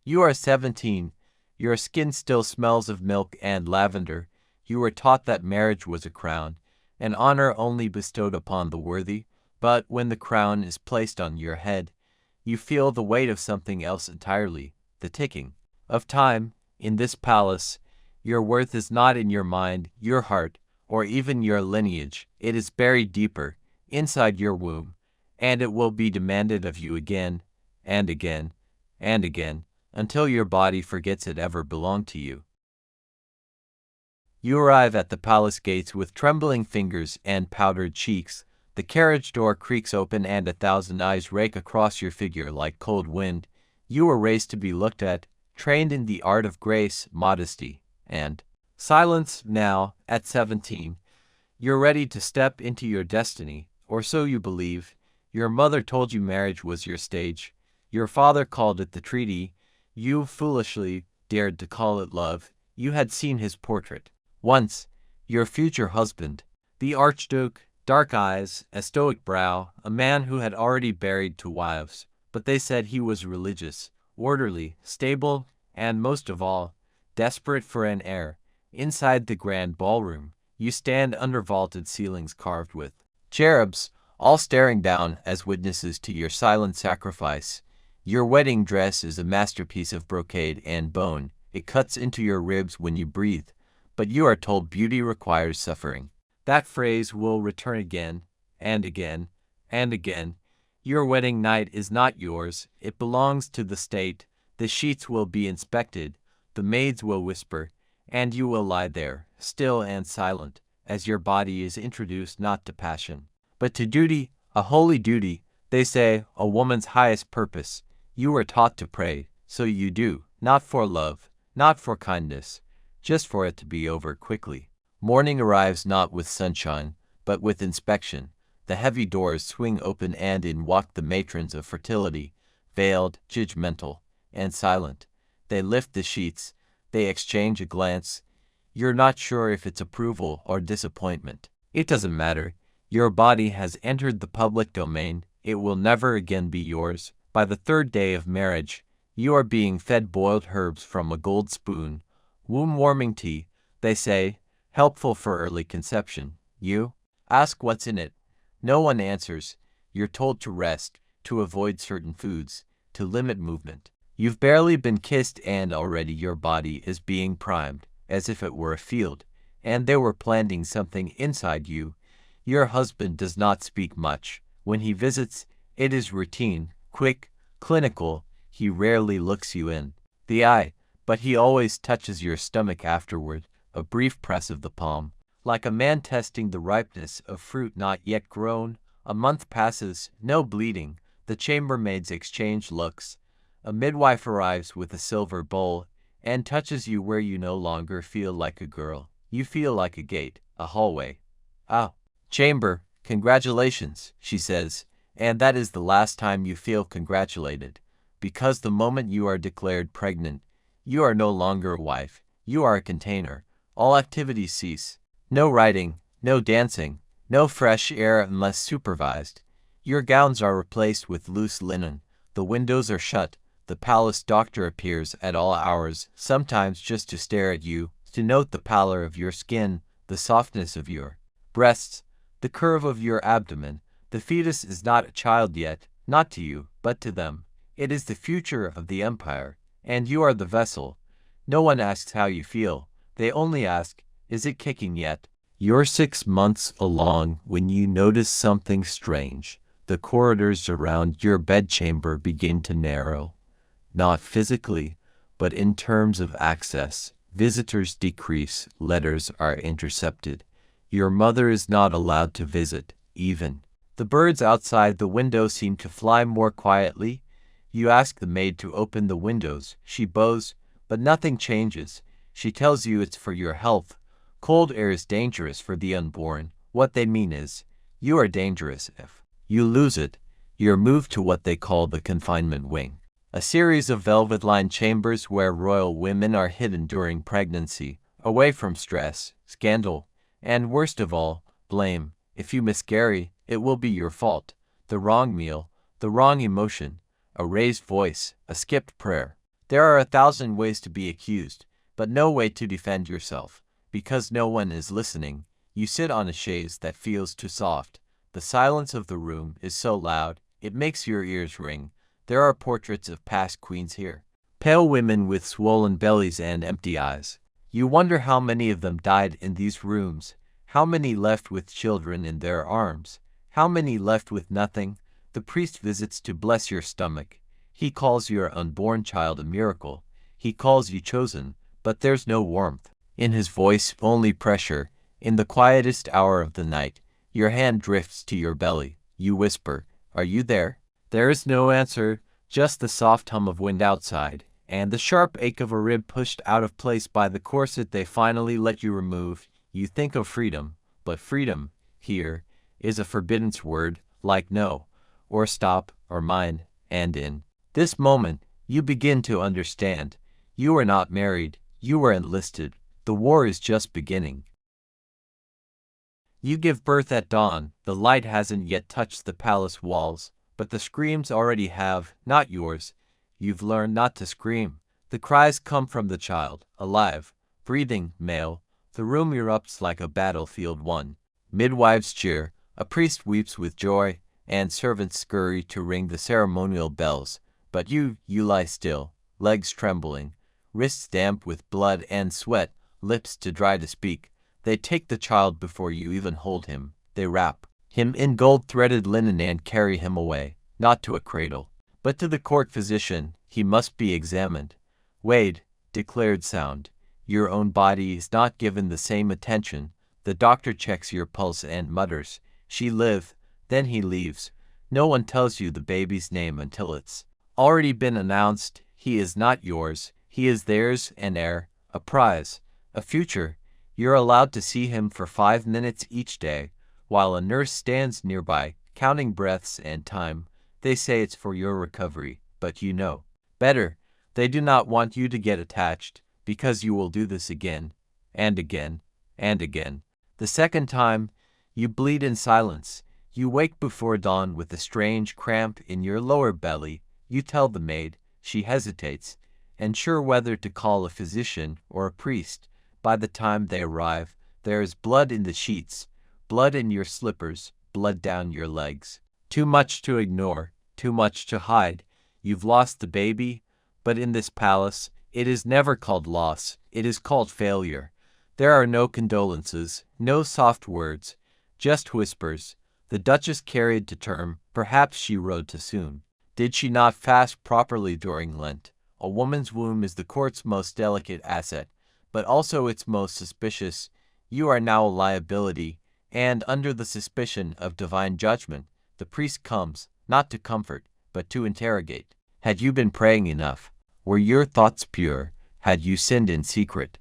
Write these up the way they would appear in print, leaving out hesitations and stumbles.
You are 17. Your skin still smells of milk and lavender. You were taught that marriage was a crown, an honor only bestowed upon the worthy. But when the crown is placed on your head, you feel the weight of something else entirely, the ticking of time. In this palace, your worth is not in your mind, your heart, or even your lineage. It is buried deeper, inside your womb, and it will be demanded of you again, and again, and again, until your body forgets it ever belonged to you. You arrive at the palace gates with trembling fingers and powdered cheeks. The carriage door creaks open and 1,000 eyes rake across your figure like cold wind. You were raised to be looked at, trained in the art of grace, modesty, and silence. Now, at 17, you're ready to step into your destiny, or so you believe. Your mother told you marriage was your stage. Your father called it the treaty. You foolishly dared to call it love. You had seen his portrait. Once, your future husband, the Archduke, dark eyes, a stoic brow, a man who had already buried 2 wives. But they said he was religious, orderly, stable, and most of all, desperate for an heir. Inside the grand ballroom, you stand under vaulted ceilings carved with cherubs, all staring down as witnesses to your silent sacrifice. Your wedding dress is a masterpiece of brocade and bone. It cuts into your ribs when you breathe, but you are told beauty requires suffering. That phrase will return again, and again, and again. Your wedding night is not yours. It belongs to the state. The sheets will be inspected, the maids will whisper, and you will lie there, still and silent, as your body is introduced not to passion, but to duty, a holy duty, they say, a woman's highest purpose. You were taught to pray, so you do, not for love, not for kindness, just for it to be over quickly. Morning arrives not with sunshine, but with inspection. The heavy doors swing open and in walk the matrons of fertility, veiled, judgmental, and silent. They lift the sheets, they exchange a glance. You're not sure if it's approval or disappointment. It doesn't matter. Your body has entered the public domain. It will never again be yours. By the 3rd day of marriage, you are being fed boiled herbs from a gold spoon. Womb-warming tea, they say, helpful for early conception. You ask what's in it. No one answers. You're told to rest, to avoid certain foods, to limit movement. You've barely been kissed and already your body is being primed, as if it were a field, and they were planting something inside you. Your husband does not speak much. When he visits, it is routine, quick, clinical. He rarely looks you in the eye, but he always touches your stomach afterward, a brief press of the palm, like a man testing the ripeness of fruit not yet grown. A month passes, no bleeding. The chambermaids exchange looks. A midwife arrives with a silver bowl and touches you where you no longer feel like a girl. You feel like a gate, a hallway. Ah, chamber, congratulations, she says, and that is the last time you feel congratulated, because the moment you are declared pregnant, you are no longer a wife, you are a container. All activities cease. No writing, no dancing, no fresh air unless supervised. Your gowns are replaced with loose linen. The windows are shut. The palace doctor appears at all hours, sometimes just to stare at you, to note the pallor of your skin, the softness of your breasts, the curve of your abdomen. The fetus is not a child yet, not to you, but to them. It is the future of the empire, and you are the vessel. No one asks how you feel. They only ask, is it kicking yet? You're 6 months along when you notice something strange. The corridors around your bedchamber begin to narrow. Not physically, but in terms of access. Visitors decrease, letters are intercepted. Your mother is not allowed to visit, even. The birds outside the window seem to fly more quietly. You ask the maid to open the windows. She bows, but nothing changes. She tells you it's for your health. Cold air is dangerous for the unborn. What they mean is, you are dangerous if you lose it. You're moved to what they call the confinement wing, a series of velvet-lined chambers where royal women are hidden during pregnancy, away from stress, scandal, and worst of all, blame. If you miscarry, it will be your fault. The wrong meal, the wrong emotion, a raised voice, a skipped prayer. There are 1,000 ways to be accused, but no way to defend yourself. Because no one is listening, you sit on a chaise that feels too soft. The silence of the room is so loud, it makes your ears ring. There are portraits of past queens here. Pale women with swollen bellies and empty eyes. You wonder how many of them died in these rooms, how many left with children in their arms, how many left with nothing. The priest visits to bless your stomach. He calls your unborn child a miracle. He calls you chosen, but there's no warmth. In his voice, only pressure. In the quietest hour of the night, your hand drifts to your belly. You whisper, "Are you there?" There is no answer, just the soft hum of wind outside, and the sharp ache of a rib pushed out of place by the corset they finally let you remove. You think of freedom, but freedom, here, is a forbidden word, like no, or stop, or mind, and in this moment, you begin to understand. You are not married, you are enlisted. The war is just beginning. You give birth at dawn. The light hasn't yet touched the palace walls, but the screams already have, not yours. You've learned not to scream. The cries come from the child, alive, breathing, male. The room erupts like a battlefield won. Midwives cheer, a priest weeps with joy, and servants scurry to ring the ceremonial bells. But you lie still, legs trembling, wrists damp with blood and sweat, lips too dry to speak. They take the child before you even hold him. They wrap him in gold-threaded linen and carry him away, not to a cradle, but to the court physician. He must be examined, weighed, declared sound. Your own body is not given the same attention. The doctor checks your pulse and mutters, "She live," then he leaves. No one tells you the baby's name until it's already been announced. He is not yours, he is theirs, an heir, a prize, a future. You're allowed to see him for 5 minutes each day, while a nurse stands nearby, counting breaths and time. They say it's for your recovery, but you know better. They do not want you to get attached, because you will do this again, and again, and again. The second time, you bleed in silence. You wake before dawn with a strange cramp in your lower belly. You tell the maid. She hesitates, unsure whether to call a physician or a priest. By the time they arrive, there is blood in the sheets, blood in your slippers, blood down your legs. Too much to ignore, too much to hide. You've lost the baby, but in this palace, it is never called loss, it is called failure. There are no condolences, no soft words, just whispers. The Duchess carried to term, perhaps she rode too soon. Did she not fast properly during Lent? A woman's womb is the court's most delicate asset, but also its most suspicious. You are now a liability, and under the suspicion of divine judgment, the priest comes, not to comfort, but to interrogate. Had you been praying enough? Were your thoughts pure? Had you sinned in secret?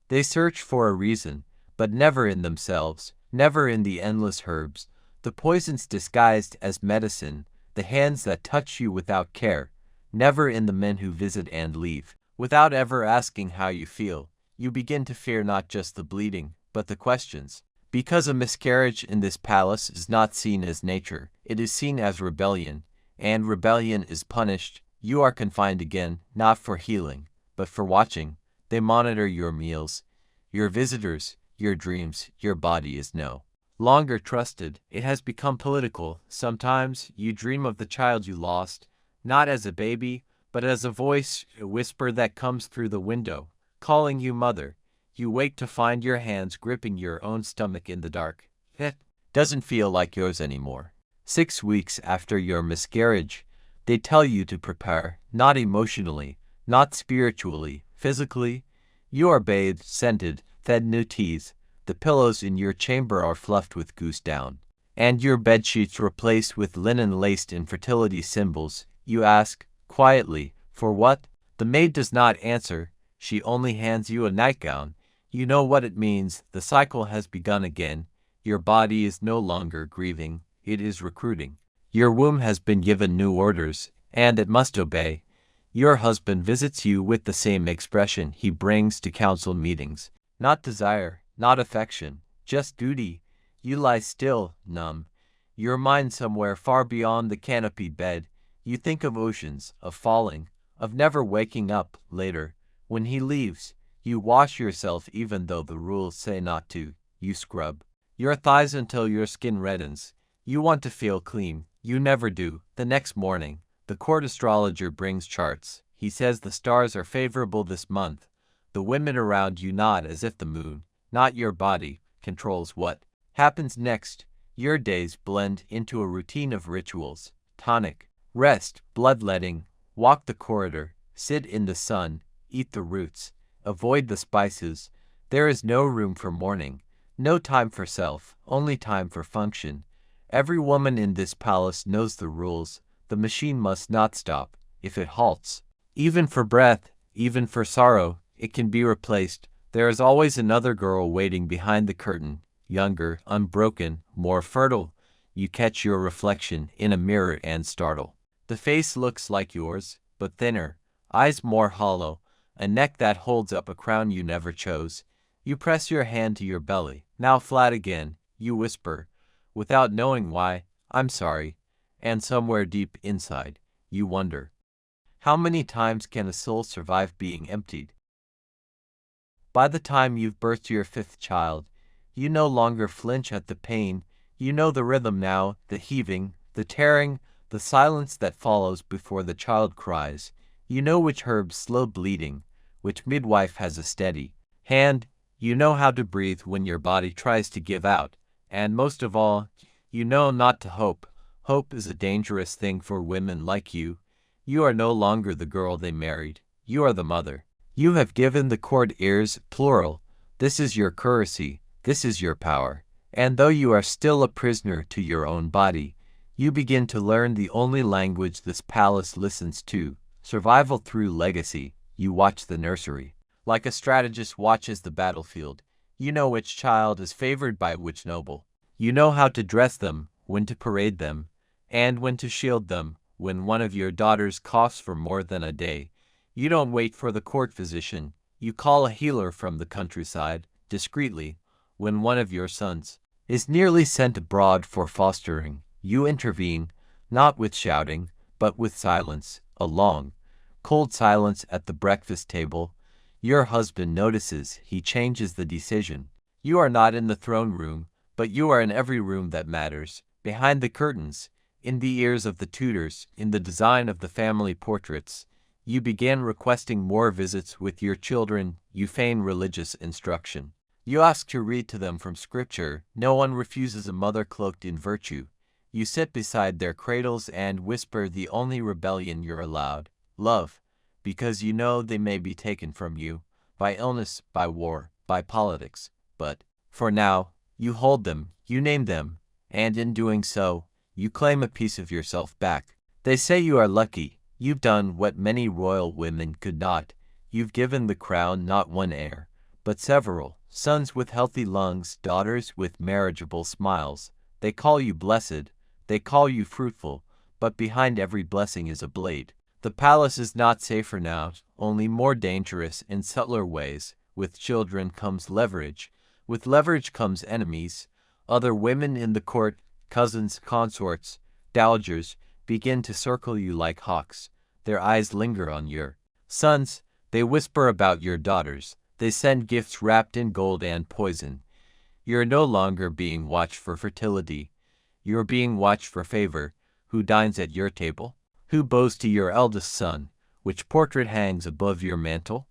They search for a reason, but never in themselves, never in the endless herbs, the poisons disguised as medicine, the hands that touch you without care, never in the men who visit and leave, without ever asking how you feel. You begin to fear not just the bleeding, but the questions. Because a miscarriage in this palace is not seen as nature, it is seen as rebellion, and rebellion is punished. You are confined again, not for healing, but for watching. They monitor your meals, your visitors, your dreams. Your body is no longer trusted. It has become political. Sometimes you dream of the child you lost, not as a baby, but as a voice, a whisper that comes through the window, calling you mother. You wake to find your hands gripping your own stomach in the dark. It doesn't feel like yours anymore. 6 weeks after your miscarriage, they tell you to prepare, not emotionally, not spiritually, physically. You are bathed, scented, fed new teas. The pillows in your chamber are fluffed with goose down, and your bedsheets replaced with linen laced in fertility symbols. You ask, quietly, for what? The maid does not answer. She only hands you a nightgown. You know what it means. The cycle has begun again. Your body is no longer grieving. It is recruiting. Your womb has been given new orders, and it must obey. Your husband visits you with the same expression he brings to council meetings. Not desire, not affection, just duty. You lie still, numb, your mind somewhere far beyond the canopied bed. You think of oceans, of falling, of never waking up later. When he leaves, you wash yourself even though the rules say not to. You scrub your thighs until your skin reddens. You want to feel clean. You never do. The next morning, the court astrologer brings charts. He says the stars are favorable this month. The women around you nod as if the moon, not your body, controls what happens next. Your days blend into a routine of rituals: tonic, rest, bloodletting, walk the corridor, sit in the sun, eat the roots, avoid the spices. There is no room for mourning, no time for self, only time for function. Every woman in this palace knows the rules. The machine must not stop. If it halts, even for breath, even for sorrow, it can be replaced. There is always another girl waiting behind the curtain, younger, unbroken, more fertile. You catch your reflection in a mirror and startle. The face looks like yours, but thinner, eyes more hollow, a neck that holds up a crown you never chose. You press your hand to your belly, now flat again. You whisper, without knowing why, "I'm sorry." And somewhere deep inside, you wonder, how many times can a soul survive being emptied? By the time you've birthed your fifth child, you no longer flinch at the pain. You know the rhythm now, the heaving, the tearing, the silence that follows before the child cries. You know which herbs slow bleeding, which midwife has a steady hand. You know how to breathe when your body tries to give out. And most of all, you know not to hope. Hope is a dangerous thing for women like you. You are no longer the girl they married. You are the mother. You have given the court ears, plural. This is your currency. This is your power. And though you are still a prisoner to your own body, you begin to learn the only language this palace listens to: survival through legacy. You watch the nursery like a strategist watches the battlefield. You know which child is favored by which noble. You know how to dress them, when to parade them, and when to shield them. When one of your daughters coughs for more than a day, you don't wait for the court physician. You call a healer from the countryside, discreetly. When one of your sons is nearly sent abroad for fostering, you intervene, not with shouting, but with silence, a long, cold silence at the breakfast table. Your husband notices, he changes the decision. You are not in the throne room, but you are in every room that matters, behind the curtains, in the ears of the tutors, in the design of the family portraits. You begin requesting more visits with your children. You feign religious instruction. You ask to read to them from Scripture. No one refuses a mother cloaked in virtue. You sit beside their cradles and whisper the only rebellion you're allowed: love, because you know they may be taken from you, by illness, by war, by politics. But, for now, you hold them, you name them, and in doing so, you claim a piece of yourself back. They say you are lucky. You've done what many royal women could not. You've given the crown not one heir, but several, sons with healthy lungs, daughters with marriageable smiles. They call you blessed, they call you fruitful, but behind every blessing is a blade. The palace is not safer now, only more dangerous in subtler ways. With children comes leverage. With leverage comes enemies. Other women in the court, cousins, consorts, dowagers, begin to circle you like hawks. Their eyes linger on your sons. They whisper about your daughters. They send gifts wrapped in gold and poison. You're no longer being watched for fertility. You're being watched for favor. Who dines at your table? Who bows to your eldest son? Which portrait hangs above your mantle?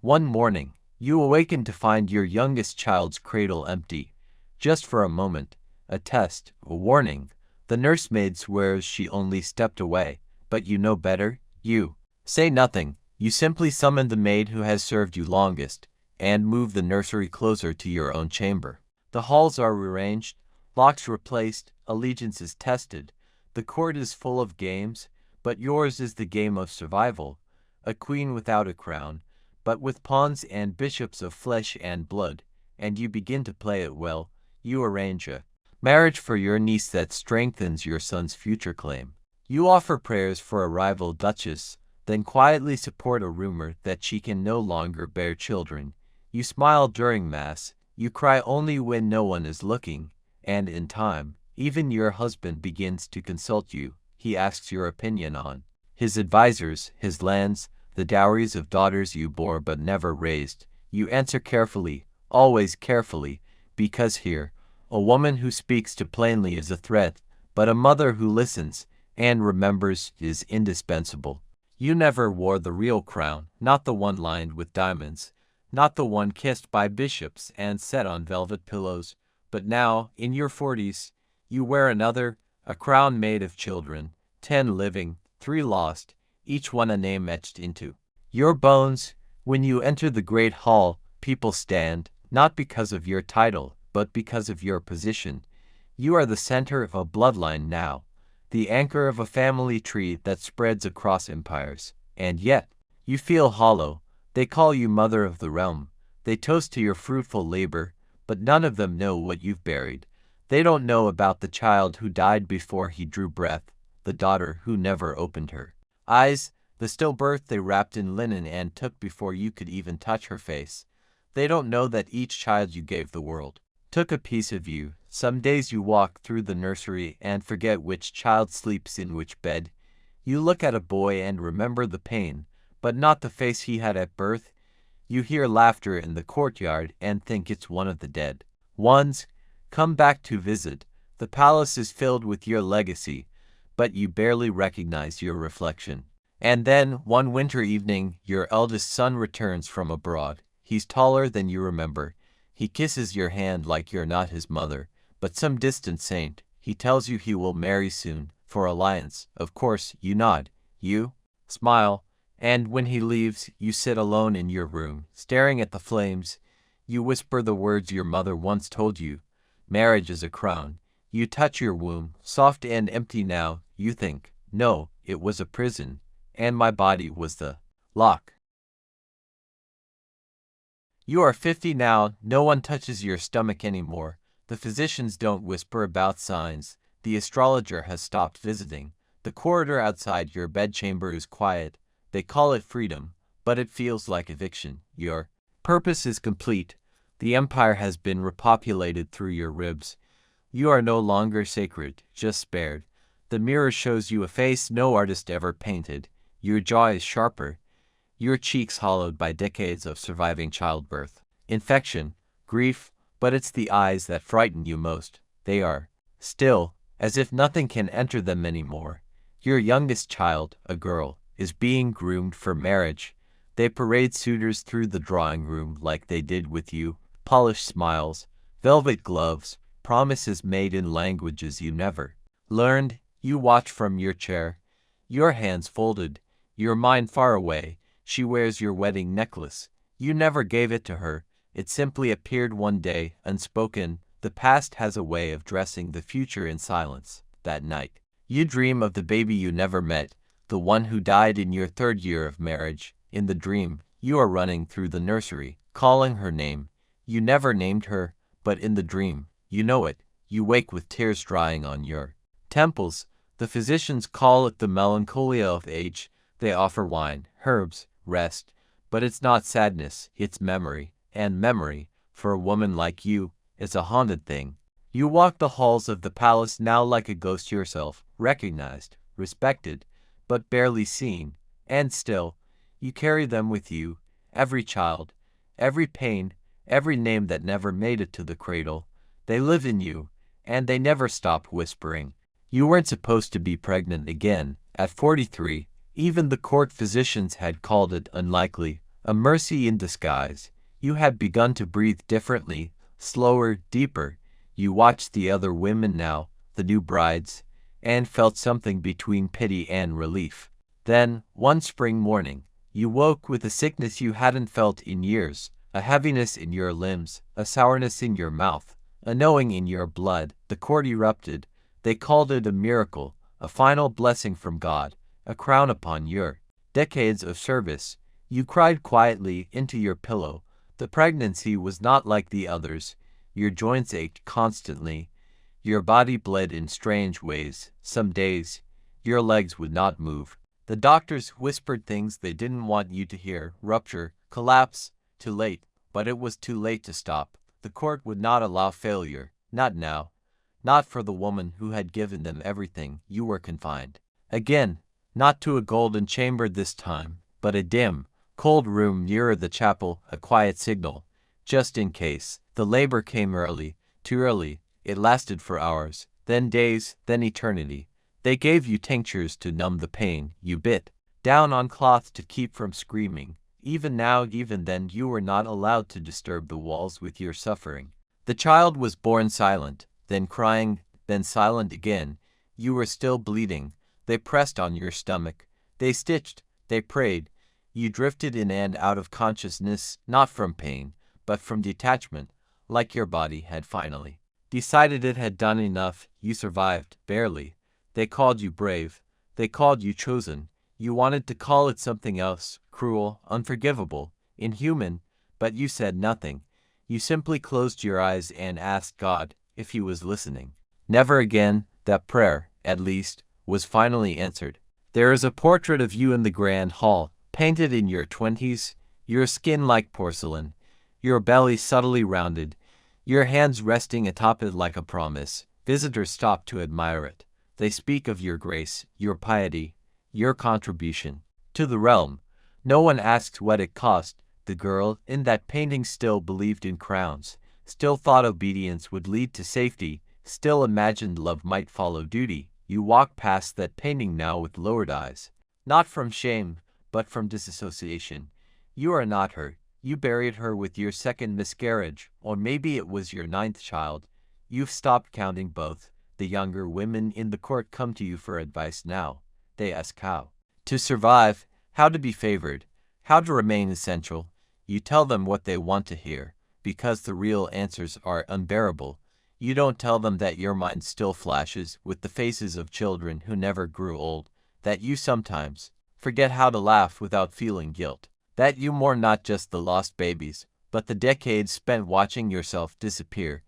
One morning, you awaken to find your youngest child's cradle empty. Just for a moment, a test, a warning. The nursemaid swears she only stepped away, but you know better. You say nothing. You simply summon the maid who has served you longest, and move the nursery closer to your own chamber. The halls are rearranged, locks replaced, allegiances tested. The court is full of games, but yours is the game of survival. A queen without a crown, but with pawns and bishops of flesh and blood, and you begin to play it well. You arrange a marriage for your niece that strengthens your son's future claim. You offer prayers for a rival duchess, then quietly support a rumor that she can no longer bear children. You smile during Mass, you cry only when no one is looking, and in time, even your husband begins to consult you. He asks your opinion on his advisors, his lands, the dowries of daughters you bore but never raised. You answer carefully, always carefully, because here, a woman who speaks too plainly is a threat, but a mother who listens and remembers is indispensable. You never wore the real crown, not the one lined with diamonds, not the one kissed by bishops and set on velvet pillows, but now, in your 40s, you wear another, a crown made of children, 10 living, 3 lost, each one a name etched into your bones. When you enter the great hall, people stand, not because of your title, but because of your position. You are the center of a bloodline now, the anchor of a family tree that spreads across empires. And yet, you feel hollow. They call you mother of the realm. They toast to your fruitful labor, but none of them know what you've buried. They don't know about the child who died before he drew breath, the daughter who never opened her eyes, the stillbirth they wrapped in linen and took before you could even touch her face. They don't know that each child you gave the world took a piece of you. Some days you walk through the nursery and forget which child sleeps in which bed. You look at a boy and remember the pain, but not the face he had at birth. You hear laughter in the courtyard and think it's one of the dead ones come back to visit. The palace is filled with your legacy, but you barely recognize your reflection. And then, one winter evening, your eldest son returns from abroad. He's taller than you remember. He kisses your hand like you're not his mother, but some distant saint. He tells you he will marry soon, for alliance. Of course, you nod. You smile. And when he leaves, you sit alone in your room, staring at the flames. You whisper the words your mother once told you. Marriage is a crown. You touch your womb, soft and empty now. You think, no, it was a prison, and my body was the lock. You are 50 now. No one touches your stomach anymore. The physicians don't whisper about signs. The astrologer has stopped visiting. The corridor outside your bedchamber is quiet. They call it freedom, but it feels like eviction. Your purpose is complete. The empire has been repopulated through your ribs. You are no longer sacred, just spared. The mirror shows you a face no artist ever painted. Your jaw is sharper, your cheeks hollowed by decades of surviving childbirth. Infection, grief, but it's the eyes that frighten you most. They are still, as if nothing can enter them anymore. Your youngest child, a girl, is being groomed for marriage. They parade suitors through the drawing room like they did with you. Polished smiles, velvet gloves, promises made in languages you never learned. You watch from your chair, your hands folded, your mind far away. She wears your wedding necklace. You never gave it to her. It simply appeared one day, unspoken. The past has a way of dressing the future in silence. That night, you dream of the baby you never met, the one who died in your 3rd year of marriage. In the dream, you are running through the nursery, calling her name. You never named her, but in the dream, you know it. You wake with tears drying on your temples. The physicians call it the melancholia of age. They offer wine, herbs, rest, but it's not sadness, it's memory. And memory, for a woman like you, is a haunted thing. You walk the halls of the palace now like a ghost yourself, recognized, respected, but barely seen. And still, you carry them with you, every child, every pain, every name that never made it to the cradle. They live in you, and they never stop whispering. You weren't supposed to be pregnant again. At 43, even the court physicians had called it unlikely, a mercy in disguise. You had begun to breathe differently, slower, deeper. You watched the other women now, the new brides, and felt something between pity and relief. Then, one spring morning, you woke with a sickness you hadn't felt in years, a heaviness in your limbs, a sourness in your mouth, a knowing in your blood. The court erupted. They called it a miracle, a final blessing from God, a crown upon your decades of service. You cried quietly into your pillow. The pregnancy was not like the others. Your joints ached constantly. Your body bled in strange ways. Some days, your legs would not move. The doctors whispered things they didn't want you to hear. Rupture, collapse, too late. But it was too late to stop. The court would not allow failure. Not now. Not for the woman who had given them everything. You were confined. Again, Not to a golden chamber this time, but a dim, cold room nearer the chapel, a quiet signal, just in case. The labor came early, too early. It lasted for hours, then days, then eternity. They gave you tinctures to numb the pain. You bit down on cloth to keep from screaming. Even now, even then, you were not allowed to disturb the walls with your suffering. The child was born silent, then crying, then silent again. You were still bleeding. They pressed on your stomach. They stitched. They prayed. You drifted in and out of consciousness, not from pain, but from detachment, like your body had finally decided it had done enough. You survived, barely. They called you brave. They called you chosen. You wanted to call it something else, cruel, unforgivable, inhuman, but you said nothing. You simply closed your eyes and asked God if he was listening. Never again. That prayer, at least, was finally answered. There is a portrait of you in the Grand Hall, painted in your 20s, your skin like porcelain, your belly subtly rounded, your hands resting atop it like a promise. Visitors stop to admire it. They speak of your grace, your piety, your contribution to the realm. No one asks what it cost. The girl in that painting still believed in crowns, still thought obedience would lead to safety, still imagined love might follow duty. You walk past that painting now with lowered eyes, not from shame, but from disassociation. You are not her. You buried her with your second miscarriage, or maybe it was your 9th child. You've stopped counting both. The younger women in the court come to you for advice now. They ask how to survive, how to be favored, how to remain essential. You tell them what they want to hear, because the real answers are unbearable. You don't tell them that your mind still flashes with the faces of children who never grew old, that you sometimes forget how to laugh without feeling guilt, that you mourn not just the lost babies, but the decades spent watching yourself disappear.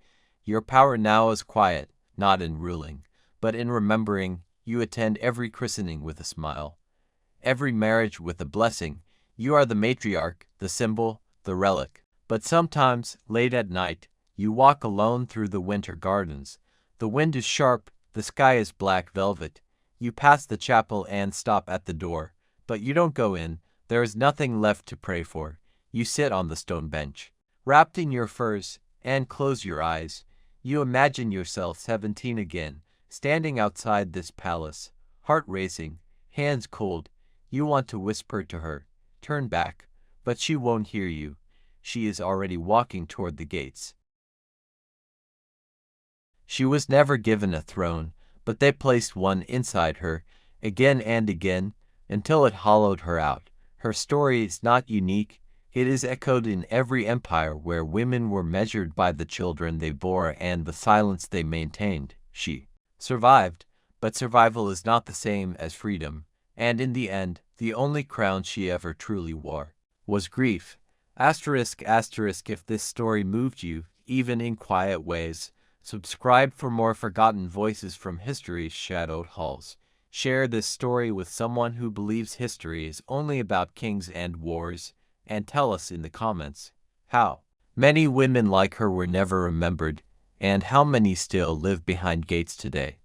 Your power now is quiet, not in ruling, but in remembering. You attend every christening with a smile, every marriage with a blessing. You are the matriarch, the symbol, the relic. But sometimes, late at night, you walk alone through the winter gardens. The wind is sharp, the sky is black velvet. You pass the chapel and stop at the door, but you don't go in. There is nothing left to pray for. You sit on the stone bench, wrapped in your furs, and close your eyes. You imagine yourself 17 again, standing outside this palace, heart racing, hands cold. You want to whisper to her, turn back, but she won't hear you. She is already walking toward the gates. She was never given a throne, but they placed one inside her, again and again, until it hollowed her out. Her story is not unique. It is echoed in every empire where women were measured by the children they bore and the silence they maintained. She survived, but survival is not the same as freedom, and in the end, the only crown she ever truly wore was grief. Asterisk, asterisk, if this story moved you, even in quiet ways, subscribe for more forgotten voices from history's shadowed halls. Share this story with someone who believes history is only about kings and wars, and tell us in the comments how many women like her were never remembered, and how many still live behind gates today.